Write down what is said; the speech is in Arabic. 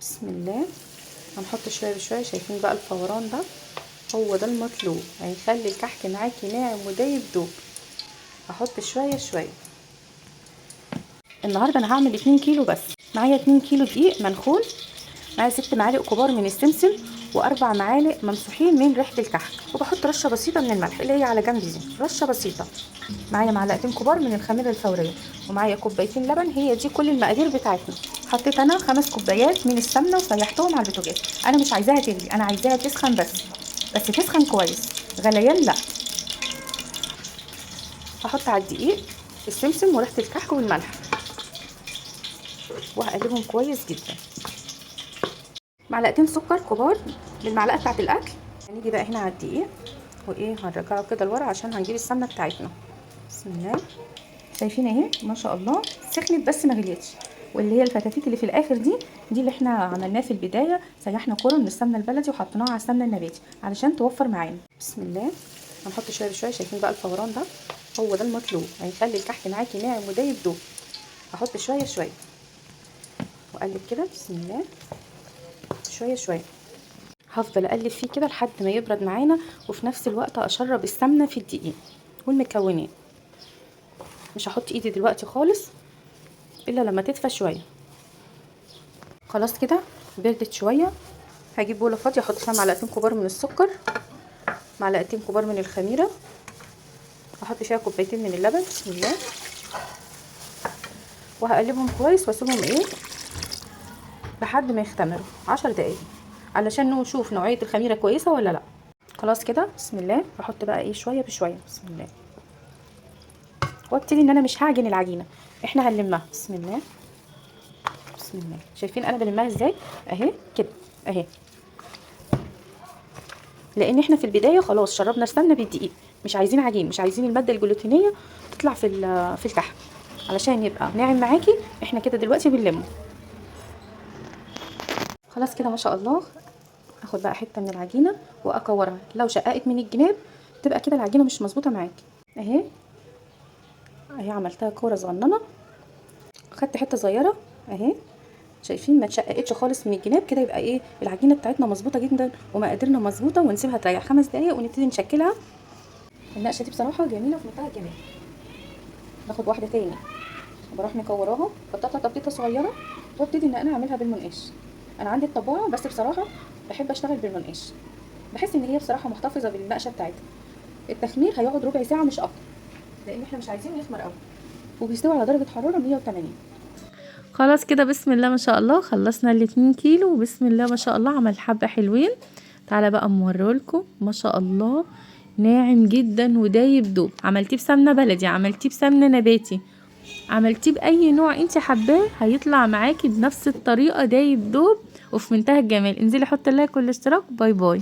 بسم الله. هنحط شويه بشويه. شايفين بقى الفوران ده؟ هو ده المطلوب، هيخلي الكحك معاكي ناعم ودايب دوب. هحط شويه شويه. النهارده انا هعمل 2 كيلو بس. معايا 2 كيلو دقيق منخول، معايا 6 معالق كبار من السمسم، و4 معالق ممسوحين من ريحه الكحك، وبحط رشه بسيطه من الملح اللي هي على جنب دي، رشه بسيطه. معايا معلقتين كبار من الخميره الفوريه، ومعايا كوبايتين لبن. هي دي كل المقادير بتاعتنا. حطيت انا 5 كوبايات من السمنه وسيحتهم على البوتاجاز. انا مش عايزاها تغلي، انا عايزاها تسخن بس تسخن كويس، غليان لا. هحط على الدقيق السمسم وريحه الكحك والملح، وهقلبهم كويس جدا. معلقتين سكر كبار بالمعلقه بتاعه الاكل. هنيجي بقى هنا على الدقيق هنرجعه كده لورا عشان هنجيب السمنه بتاعتنا. بسم الله. شايفين اهي ما شاء الله سخنت بس ما غليتش. واللي هي الفتافيت اللي في الاخر دي اللي احنا عملناها في البدايه، سيحنا كرة من السمنه البلدي وحطيناها على السمنه النباتي علشان توفر معانا. بسم الله. هنحط شويه بشويه. شايفين بقى الفوران ده؟ هو ده المطلوب، هيخلي الكحك معاكي ناعم ودايب دوب. هحط شويه شويه واقلب كده. بسم الله. شويه شويه. هفضل اقلب فيه كده لحد ما يبرد معانا، وفي نفس الوقت اشرب السمنه في الدقيق والمكونات. مش هحط ايدي دلوقتي خالص الا لما تدفى شويه. خلاص كده بردت شويه. هجيب بوله فاضيه احط فيها معلقتين كبار من السكر، معلقتين كبار من الخميره، احط فيها كوبايتين من اللبن. بسم الله. وهقلبهم كويس واسيبهم لحد ما يختمروا 10 دقايق علشان نشوف نوعيه الخميره كويسه ولا لا. خلاص كده. بسم الله. بحط بقى شويه بشويه. بسم الله. وابتدي ان انا مش هعجن العجينه، احنا هنلمها. بسم الله. بسم الله. شايفين انا بلمها ازاي؟ اهي كده اهي، لان احنا في البدايه خلاص شربنا السمنه بالدقيق، مش عايزين عجين، مش عايزين الماده الجلوتينيه تطلع في الكحك علشان يبقى ناعم معاكي. احنا كده دلوقتي بنلمه. خلاص كده ما شاء الله. اخد بقى حته من العجينه واكورها. لو شققت من الجناب تبقى كده العجينه مش مظبوطه معاكي. اهي عملتها كوره صغننه، خدت حته صغيره اهي. شايفين ما اتشققتش خالص من الجناب كده، يبقى العجينه بتاعتنا مظبوطه جدا ومقاديرنا مظبوطه. ونسيبها تريح 5 دقايق ونبتدي نشكلها. النقشه دي بصراحه جميله في منتهى الجمال. ناخد واحده تاني وبروح مكوراها، بحطها تبطيطه صغيره، وابتدي ان انا اعملها بالمنقاش. انا عندي الطباعه بس بصراحه بحب اشتغل بالمنقاش، بحس ان هي بصراحه محتفظه بالنقشه بتاعتها. التخمير هيقعد ربع ساعه مش اكتر، لان احنا مش عايزينه يخمر قوي، وبيستوي على درجه حراره 180. خلاص كده بسم الله ما شاء الله خلصنا ال2 كيلو، وبسم الله ما شاء الله عمل حبة حلوين. تعالى بقى موريلكم ما شاء الله ناعم جدا ودايب دوب. عملتيه بسمنة بلدي، عملتيه بسمنة نباتي، عملتيه باي نوع انت حباه، هيطلع معاكي بنفس الطريقة دايب دوب وفي منتهى الجمال. انزلي حطي لايك والاشتراك. باي باي.